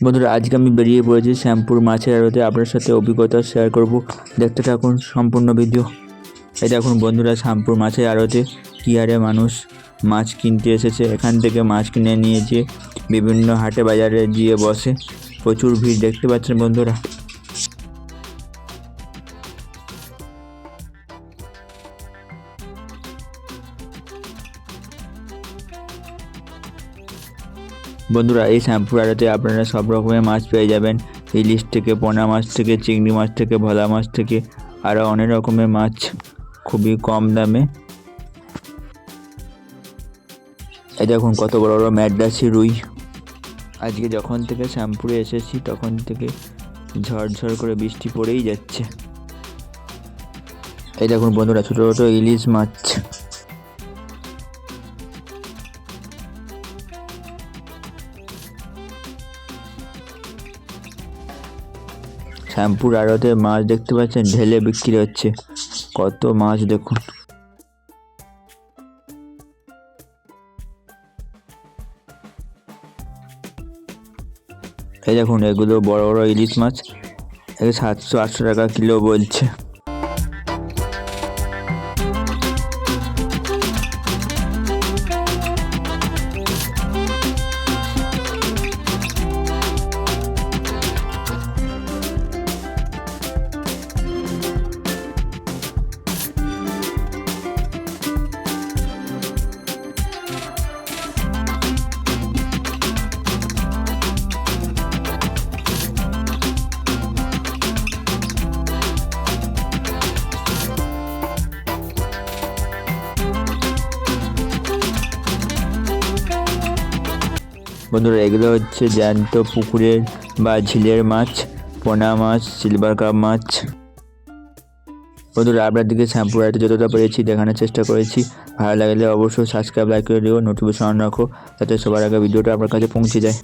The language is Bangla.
বন্ধুরা, আজকে আমি বেরিয়ে পড়েছি শ্যামপুর মাছের আড়তে। আপনার সাথে অভিজ্ঞতা শেয়ার করব, দেখতে থাকুন সম্পূর্ণ ভিডিও। এই দেখুন বন্ধুরা, শ্যামপুর মাছের আড়তে কি হারে মানুষ মাছ কিনতে এসেছে। এখান থেকে মাছ কিনে নিয়ে যেয়ে বিভিন্ন হাটে বাজারে গিয়ে বসে। প্রচুর ভিড় দেখতে পাচ্ছেন বন্ধুরা। বন্ধুরা, এই শ্যামপুর আড়তে আপনারা সব রকমের মাছ পেয়ে যাবেন। ইলিশ থেকে, পোনা মাছ থেকে, চিংড়ি মাছ থেকে, ভোলা মাছ থেকে আরও অনেক রকমের মাছ খুবই কম দামে। এই দেখুন কত বড় বড় ম্যাড্রাসি রুই। আজকে যখন থেকে শ্যামপুরে এসেছি তখন থেকে ঝড় করে বৃষ্টি পড়েই যাচ্ছে। এই দেখুন বন্ধুরা, ছোটো ছোটো ইলিশ মাছ। শ্যামপুর আড়তে মাছ দেখতে পাচ্ছেন ঢেলে বিক্রি হচ্ছে। কত মাছ দেখুন। এই দেখুন এগুলো বড় বড় ইলিশ মাছ, 700-800 টাকা কিলো বলছে। বন্ধুরা, এগুলো হচ্ছে জ্যান্ত পুকুরের বা ঝিলের মাছ, পোনা মাছ, সিলভার কাপ মাছ। বন্ধুরা, আপনার দিকে শ্যামপুর আড়তে যতটা পেরেছি দেখানোর চেষ্টা করেছি। ভালো লাগলে অবশ্যই সাবস্ক্রাইব, লাইক করে দিও, নোটিফিকেশন অন রাখো, যাতে সবার আগে ভিডিওটা আপনার কাছে পৌঁছে যায়।